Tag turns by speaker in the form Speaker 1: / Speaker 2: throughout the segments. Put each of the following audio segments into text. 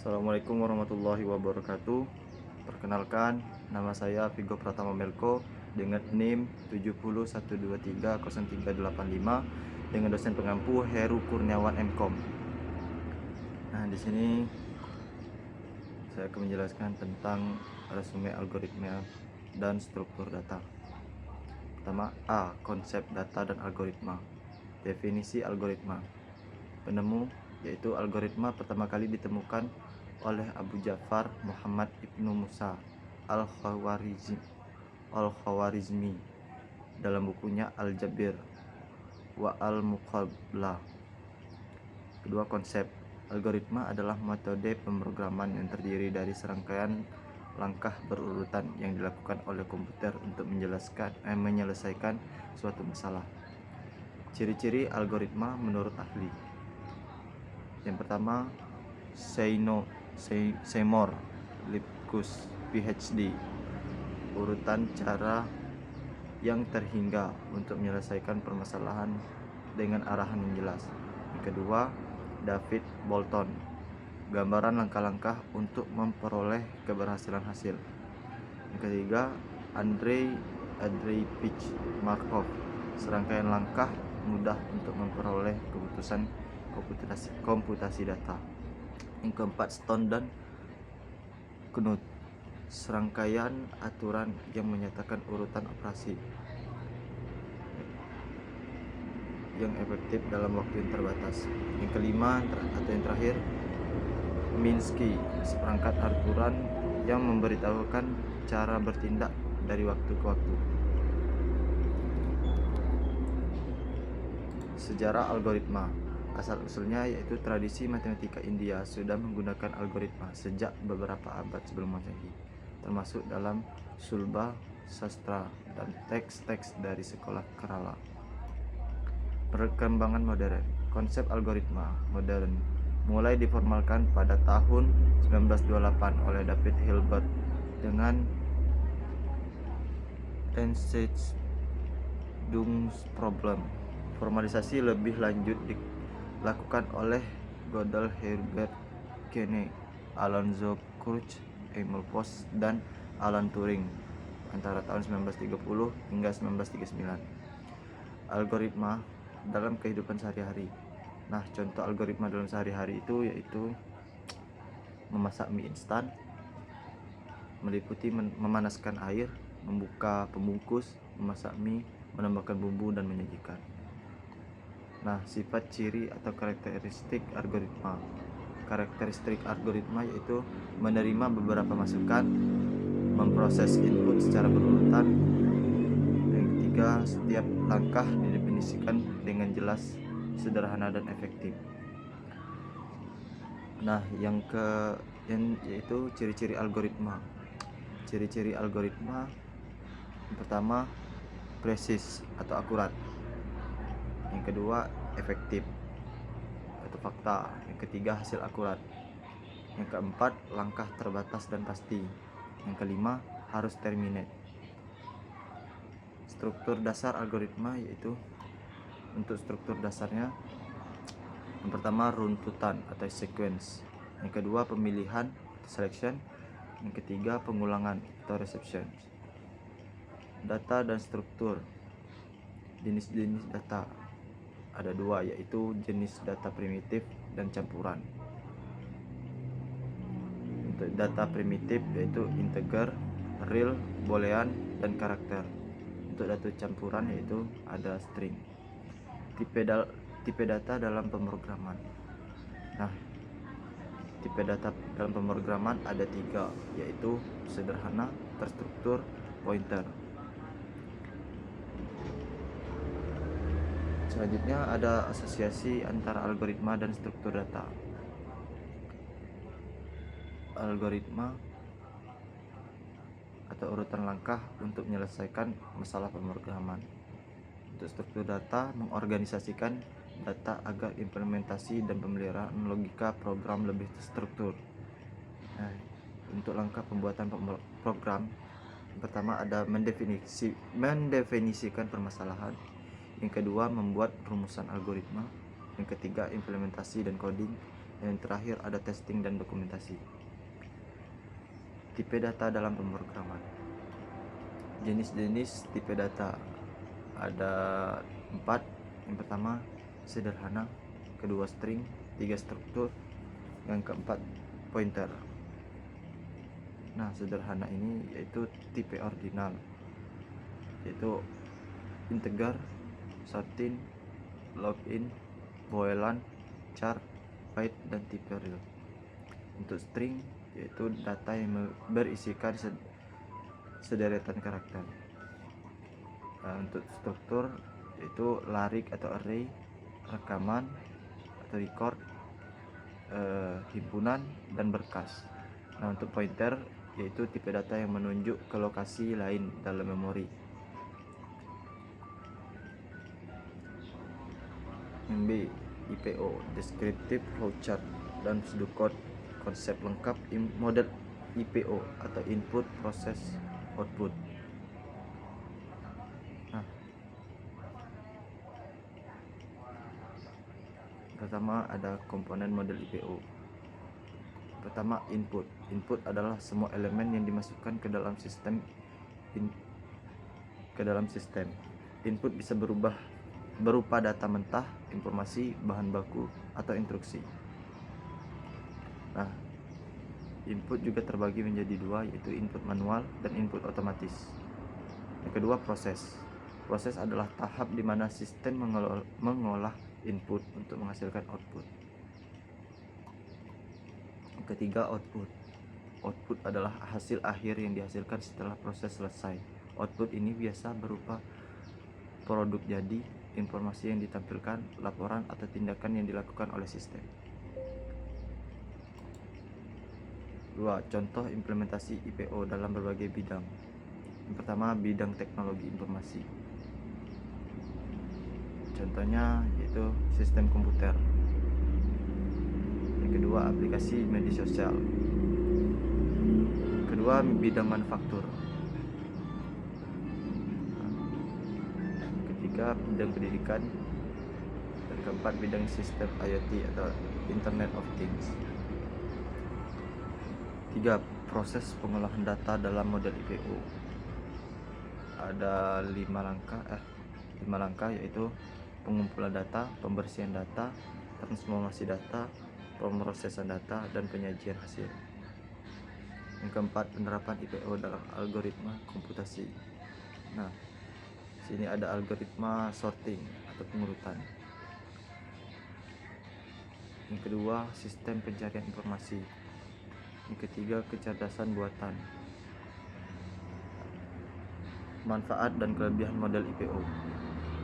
Speaker 1: Assalamualaikum warahmatullahi wabarakatuh. Perkenalkan, nama saya Vigo Pratama Melko dengan NIM 701230385 dengan dosen pengampu Heru Kurniawan MKom. Nah, di sini saya akan menjelaskan tentang resume algoritma dan struktur data. Pertama, A. Konsep data dan algoritma. Definisi algoritma. Penemu yaitu algoritma pertama kali ditemukan oleh Abu Ja'far Muhammad Ibnu Musa Al-Khawarizmi dalam bukunya Al-Jabir wa Al-Muqablah. Kedua, konsep. Algoritma adalah metode pemrograman yang terdiri dari serangkaian langkah berurutan yang dilakukan oleh komputer untuk menyelesaikan suatu masalah. Ciri-ciri algoritma menurut ahli. Yang pertama, Seymour Lipkus PhD, urutan cara yang terhingga untuk menyelesaikan permasalahan dengan arahan yang jelas. Yang kedua, David Bolton, gambaran langkah-langkah untuk memperoleh keberhasilan hasil. Yang ketiga, Andrei Andreevich Markov, serangkaian langkah mudah untuk memperoleh keputusan komputasi data. Yang keempat, Stone dan Knuth, serangkaian aturan yang menyatakan urutan operasi yang efektif dalam waktu yang terbatas. Yang kelima atau yang terakhir, Minsky, seperangkat aturan yang memberitahukan cara bertindak dari waktu ke waktu. Sejarah algoritma. Asal-usulnya yaitu tradisi matematika India sudah menggunakan algoritma sejak beberapa abad sebelum Masehi, termasuk dalam Sulba Sastra dan teks-teks dari sekolah Kerala. Perkembangan modern. Konsep algoritma modern mulai diformalkan pada tahun 1928 oleh David Hilbert dengan Einstein-Dung-Problem. Formalisasi lebih lanjut dilakukan oleh Gödel, Herbert Kenne, Alonzo Church, Emil Post, dan Alan Turing antara tahun 1930 hingga 1939. Algoritma dalam kehidupan sehari-hari. Nah, contoh algoritma dalam sehari-hari itu yaitu memasak mie instan, meliputi memanaskan air, membuka pembungkus, memasak mie, menambahkan bumbu, dan menyajikan. Nah, sifat ciri atau karakteristik algoritma. Karakteristik algoritma yaitu menerima beberapa masukan, memproses input secara berurutan. Yang ketiga, setiap langkah didefinisikan dengan jelas, sederhana, dan efektif. Nah, yang yaitu ciri-ciri algoritma. Ciri-ciri algoritma yang pertama, presis atau akurat. Yang kedua, efektif atau fakta. Yang ketiga, hasil akurat. Yang keempat, langkah terbatas dan pasti. Yang kelima, harus terminate. Struktur dasar algoritma yaitu untuk struktur dasarnya, yang pertama runtutan atau sequence. Yang kedua, pemilihan selection. Yang ketiga, pengulangan atau reception. Data dan struktur. Jenis-jenis data ada dua, yaitu jenis data primitif dan campuran. Untuk data primitif yaitu integer, real, boolean, dan karakter. Untuk data campuran yaitu ada string. Tipe data dalam pemrograman. Nah, tipe data dalam pemrograman ada tiga, yaitu sederhana, terstruktur, pointer. Selanjutnya ada asosiasi antara algoritma dan struktur data. Algoritma atau urutan langkah untuk menyelesaikan masalah pemrograman. Untuk struktur data, mengorganisasikan data agar implementasi dan pemeliharaan logika program lebih terstruktur. Nah, untuk langkah pembuatan program, yang pertama ada mendefinisikan permasalahan. Yang kedua, membuat rumusan algoritma. Yang ketiga, implementasi dan coding. Dan yang terakhir ada testing dan dokumentasi. Tipe data dalam pemrograman. Jenis-jenis tipe data ada 4. Yang pertama sederhana, kedua string, 3 struktur, yang keempat pointer. Nah, sederhana ini yaitu tipe ordinal, yaitu integer, sorting, login, boolean, char, byte, dan tipe real. Untuk string yaitu data yang berisikan sederetan karakter. Nah, untuk struktur yaitu larik atau array, rekaman atau record, himpunan, dan berkas. Nah, untuk pointer yaitu tipe data yang menunjuk ke lokasi lain dalam memori. Yang B, IPO, Descriptive Flowchart, dan pseudocode konsep lengkap model IPO atau Input Process Output. Nah, pertama ada komponen model IPO. Pertama, input. Input adalah semua elemen yang dimasukkan ke dalam sistem. Input bisa berupa data mentah, informasi, bahan baku, atau instruksi. Nah, input juga terbagi menjadi dua, yaitu input manual dan input otomatis. Yang kedua, proses. Proses adalah tahap di mana sistem mengolah input untuk menghasilkan output. Yang ketiga, output. Output adalah hasil akhir yang dihasilkan setelah proses selesai. Output ini biasa berupa produk jadi, informasi yang ditampilkan, laporan, atau tindakan yang dilakukan oleh sistem. 2. Contoh implementasi IPO dalam berbagai bidang. Yang pertama, bidang teknologi informasi. Contohnya yaitu sistem komputer. Yang kedua, aplikasi media sosial. Kedua, bidang manufaktur. Ketiga, bidang pendidikan. Dan keempat, bidang sistem IoT atau Internet of Things. 3. Proses pengolahan data dalam model IPO. Ada 5 langkah yaitu pengumpulan data, pembersihan data, transformasi data, pemrosesan data, dan penyajian hasil. Yang keempat, penerapan IPO dalam algoritma komputasi. Nah, sini ada algoritma sorting atau pengurutan. Yang kedua, sistem pencarian informasi. Yang ketiga, kecerdasan buatan. Manfaat dan kelebihan model IPO.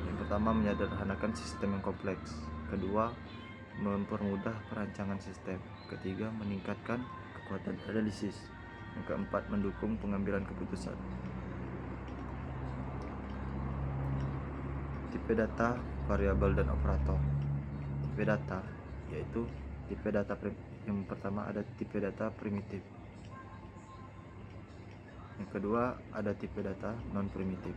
Speaker 1: Yang pertama, menyederhanakan sistem yang kompleks. Kedua, mempermudah perancangan sistem. Ketiga, meningkatkan kekuatan analisis. Yang keempat, mendukung pengambilan keputusan. Tipe data, variabel, dan operator. Tipe data yaitu tipe data yang pertama ada tipe data primitif. Yang kedua ada tipe data non primitif.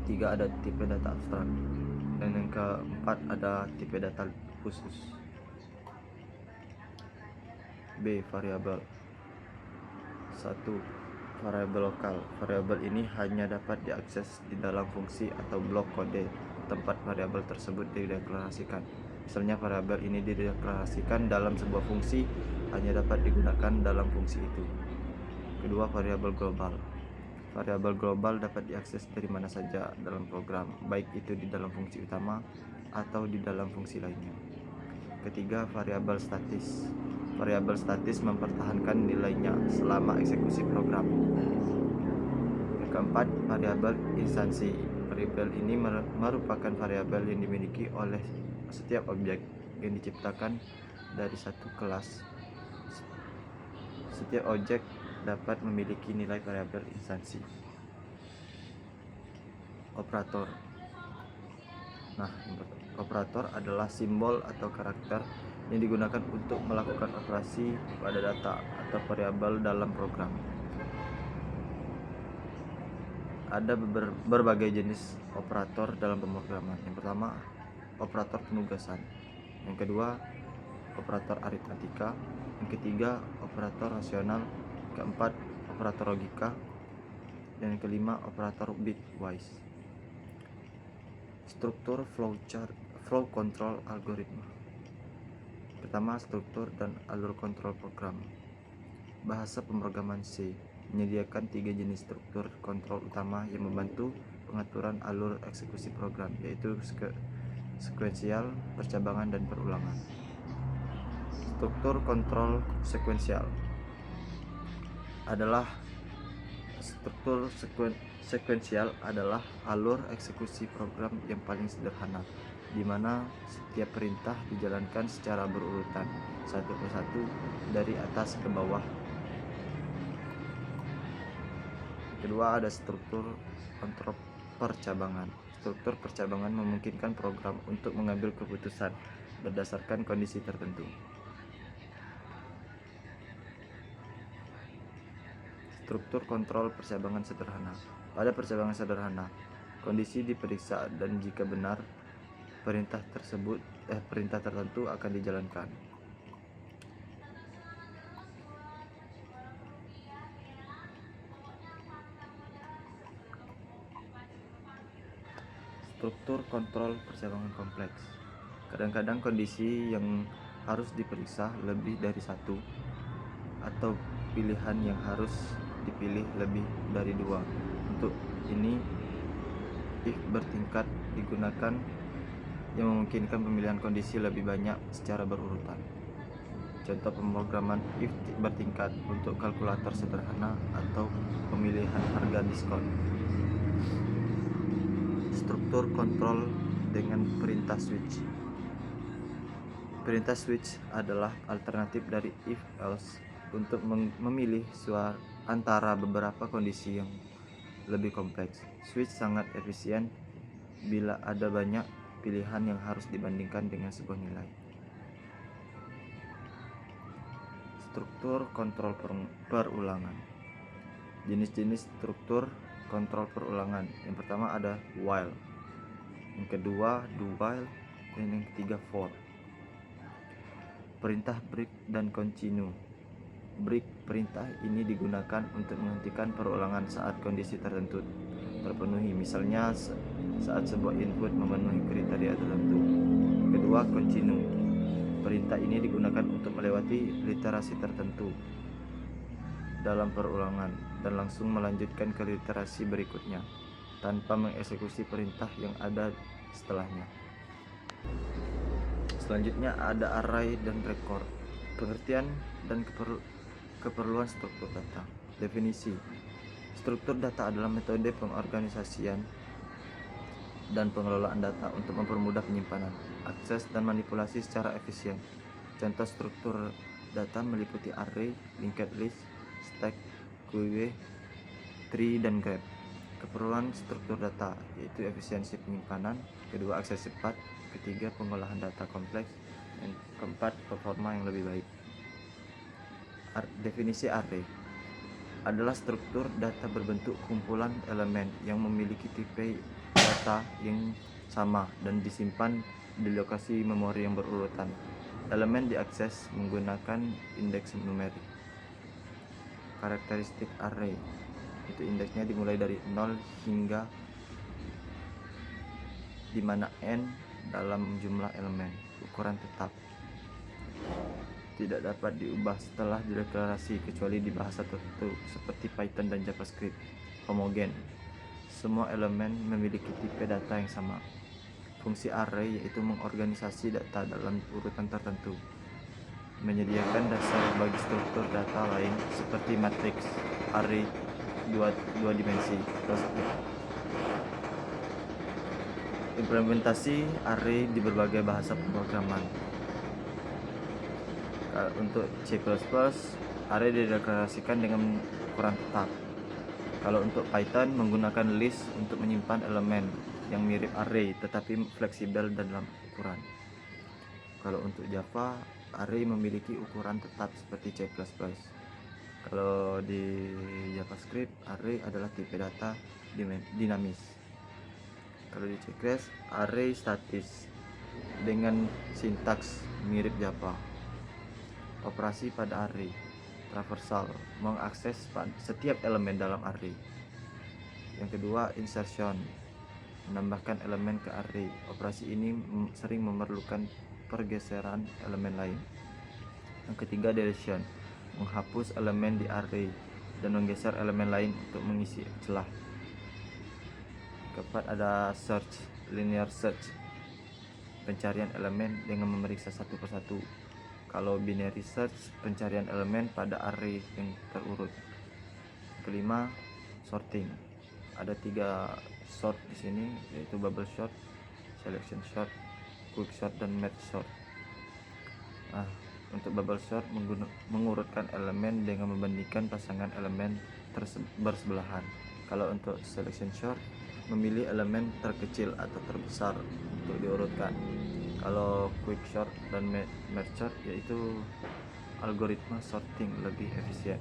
Speaker 1: Tiga, ada tipe data abstrak. Dan yang keempat ada tipe data khusus. B. Variabel. 1. Variabel lokal. Variabel ini hanya dapat diakses di dalam fungsi atau blok kode tempat variabel tersebut dideklarasikan. Misalnya variabel ini dideklarasikan dalam sebuah fungsi, hanya dapat digunakan dalam fungsi itu. Kedua, variabel global. Variabel global dapat diakses dari mana saja dalam program, baik itu di dalam fungsi utama atau di dalam fungsi lainnya. Ketiga, variabel statis. Variabel statis mempertahankan nilainya selama eksekusi program. Yang keempat, variabel instansi. Variabel ini merupakan variabel yang dimiliki oleh setiap objek yang diciptakan dari satu kelas. Setiap objek dapat memiliki nilai variabel instansi. Operator. Nah, operator adalah simbol atau karakter yang digunakan untuk melakukan operasi pada data atau variabel dalam program. ada berbagai jenis operator dalam pemrograman. Yang pertama, operator penugasan. Yang kedua, operator aritmatika. Yang ketiga, operator rasional. Keempat, operator logika. Dan yang kelima, operator bitwise. Struktur flow control algoritma. Pertama, struktur dan alur kontrol program. Bahasa pemrograman C menyediakan 3 jenis struktur kontrol utama yang membantu pengaturan alur eksekusi program, yaitu sekuensial, percabangan, dan perulangan. Struktur kontrol sekuensial adalah alur eksekusi program yang paling sederhana, di mana setiap perintah dijalankan secara berurutan, satu persatu dari atas ke bawah. Kedua, ada struktur kontrol percabangan. Struktur percabangan memungkinkan program untuk mengambil keputusan berdasarkan kondisi tertentu. Struktur kontrol percabangan sederhana. Pada percabangan sederhana, kondisi diperiksa dan jika benar, perintah tertentu akan dijalankan. Struktur kontrol percabangan kompleks. Kadang-kadang kondisi yang harus diperiksa lebih dari satu, atau pilihan yang harus dipilih lebih dari 2. Untuk ini, if bertingkat digunakan yang memungkinkan pemilihan kondisi lebih banyak secara berurutan. Contoh pemrograman if bertingkat untuk kalkulator sederhana atau pemilihan harga diskon. Struktur kontrol dengan perintah switch. Perintah switch adalah alternatif dari if else untuk memilih antara beberapa kondisi yang lebih kompleks. Switch sangat efisien bila ada banyak pilihan yang harus dibandingkan dengan sebuah nilai. Struktur kontrol perulangan. Jenis-jenis struktur kontrol perulangan. Yang pertama ada while, yang kedua do while, dan yang ketiga for. Perintah break dan continue. Break perintah ini digunakan untuk menghentikan perulangan saat kondisi tertentu terpenuhi, misalnya saat sebuah input memenuhi kriteria tertentu. Kedua, continue. Perintah ini digunakan untuk melewati literasi tertentu dalam perulangan dan langsung melanjutkan ke literasi berikutnya tanpa mengeksekusi perintah yang ada setelahnya. Selanjutnya ada array dan record. Pengertian dan keperluan struktur data. Definisi. Struktur data adalah metode pengorganisasian dan pengelolaan data untuk mempermudah penyimpanan, akses, dan manipulasi secara efisien. Contoh struktur data meliputi array, linked list, stack, queue, tree, dan graph. Keperluan struktur data yaitu efisiensi penyimpanan, kedua akses cepat, ketiga pengolahan data kompleks, dan keempat performa yang lebih baik. Definisi array adalah struktur data berbentuk kumpulan elemen yang memiliki tipe data yang sama dan disimpan di lokasi memori yang berurutan. Elemen diakses menggunakan indeks numerik. Karakteristik array itu indeksnya dimulai dari 0 hingga di mana n dalam jumlah elemen. Ukuran tetap tidak dapat diubah setelah dideklarasi kecuali di bahasa tertentu seperti Python dan JavaScript. Homogen, semua elemen memiliki tipe data yang sama. Fungsi array yaitu mengorganisasi data dalam urutan tertentu, menyediakan dasar bagi struktur data lain seperti matriks, array dua dimensi, implementasi array di berbagai bahasa pemrograman. Untuk C++, array dideklarasikan dengan ukuran tetap. Kalau untuk Python, menggunakan list untuk menyimpan elemen yang mirip array tetapi fleksibel dalam ukuran. Kalau untuk Java, array memiliki ukuran tetap seperti C++. Kalau di JavaScript, array adalah tipe data dinamis. Kalau di Cekres, array statis dengan sintaks mirip Java. Operasi pada array, traversal, mengakses setiap elemen dalam array. Yang kedua, insertion, menambahkan elemen ke array. Operasi ini sering memerlukan pergeseran elemen lain. Yang ketiga, deletion, menghapus elemen di array dan menggeser elemen lain untuk mengisi celah. Keempat, ada search, linear search, pencarian elemen dengan memeriksa satu persatu. Kalau binary search, pencarian elemen pada array yang terurut. Kelima, sorting. Ada 3 sort di sini, yaitu bubble sort, selection sort, quick sort, dan merge sort. Untuk bubble sort mengurutkan elemen dengan membandingkan pasangan elemen bersebelahan. Kalau untuk selection sort, memilih elemen terkecil atau terbesar untuk diurutkan. Kalau quick sort dan merge sort, yaitu algoritma sorting lebih efisien.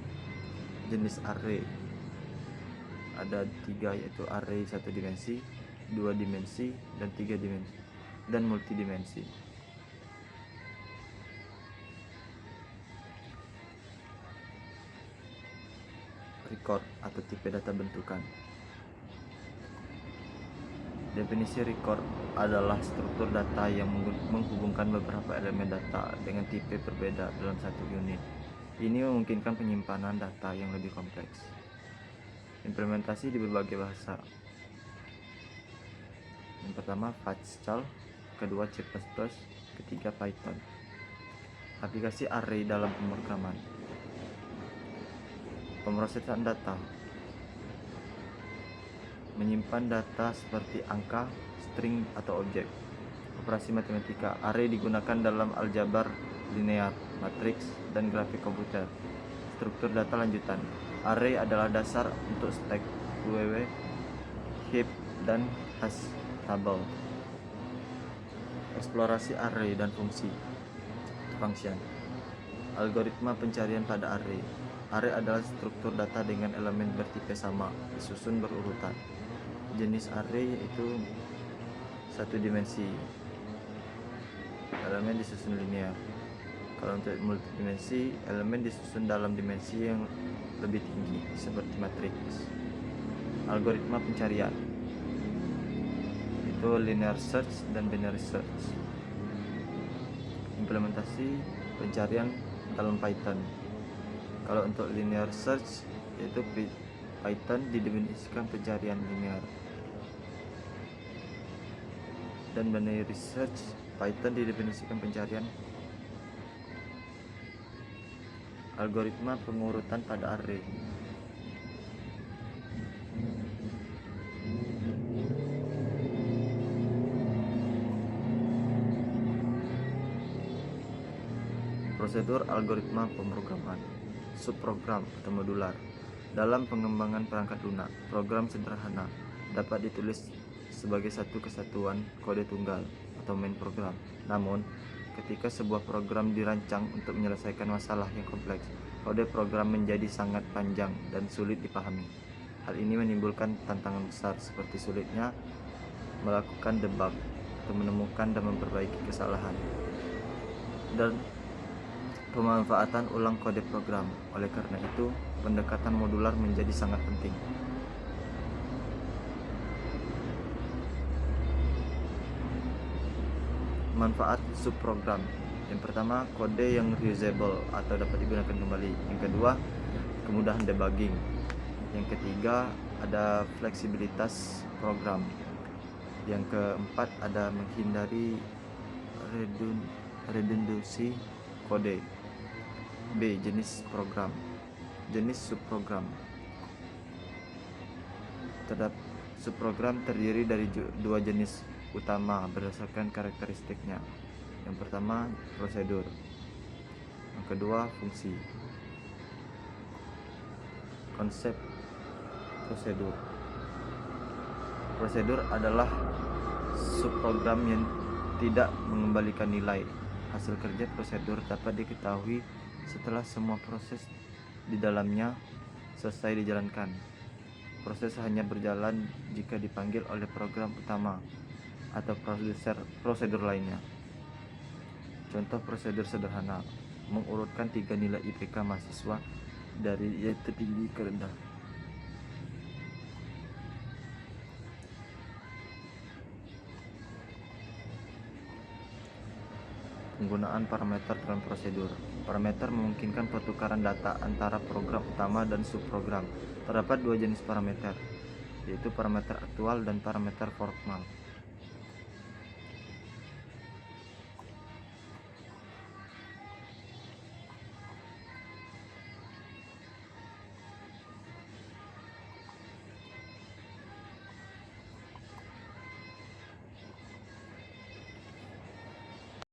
Speaker 1: Jenis array ada 3, yaitu array 1 dimensi, 2 dimensi, dan 3 dimensi, dan multidimensi. Record atau tipe data bentukan. Definisi record adalah struktur data yang menghubungkan beberapa elemen data dengan tipe berbeda dalam satu unit. Ini memungkinkan penyimpanan data yang lebih kompleks. Implementasi di berbagai bahasa. Yang pertama Pascal, kedua C++, ketiga Python. Aplikasi array dalam pemrograman. Pemrosesan data, menyimpan data seperti angka, string, atau objek. Operasi matematika, array digunakan dalam aljabar linear, matriks, dan grafik komputer. Struktur data lanjutan, array adalah dasar untuk stack, UWW, heap, dan hash table. Eksplorasi array dan fungsi, function. Algoritma pencarian pada array. Array adalah struktur data dengan elemen bertipe sama, disusun berurutan. Jenis array yaitu 1 dimensi, elemen disusun linear. Kalau untuk multidimensi, elemen disusun dalam dimensi yang lebih tinggi seperti matriks. Algoritma pencarian itu linear search dan binary search. Implementasi pencarian dalam Python. Kalau untuk linear search, yaitu Python didefinisikan pencarian linear, dan binary search, Python didefinisikan pencarian algoritma pengurutan pada array. Prosedur algoritma pemrograman. Subprogram atau modular. Dalam pengembangan perangkat lunak, program sederhana dapat ditulis sebagai satu kesatuan kode tunggal atau main program. Namun, ketika sebuah program dirancang untuk menyelesaikan masalah yang kompleks, kode program menjadi sangat panjang dan sulit dipahami. Hal ini menimbulkan tantangan besar seperti sulitnya melakukan debug atau menemukan dan memperbaiki kesalahan, dan pemanfaatan ulang kode program. Oleh karena itu, pendekatan modular menjadi sangat penting. Manfaat subprogram. Yang pertama, kode yang reusable atau dapat digunakan kembali. Yang kedua, kemudahan debugging. Yang ketiga, ada fleksibilitas program. Yang keempat, ada menghindari redundansi kode. B. Jenis program. Jenis subprogram. Terdapat subprogram terdiri dari 2 jenis utama berdasarkan karakteristiknya. Yang pertama, prosedur. Yang kedua, fungsi. Konsep prosedur. Prosedur adalah subprogram yang tidak mengembalikan nilai. Hasil kerja prosedur dapat diketahui setelah semua proses di dalamnya selesai dijalankan. Proses hanya berjalan jika dipanggil oleh program utama atau prosedur lainnya. Contoh prosedur sederhana: mengurutkan 3 nilai IPK mahasiswa dari yang tertinggi ke rendah. Penggunaan parameter dalam prosedur. Parameter memungkinkan pertukaran data antara program utama dan subprogram. Terdapat 2 jenis parameter, yaitu parameter aktual dan parameter formal.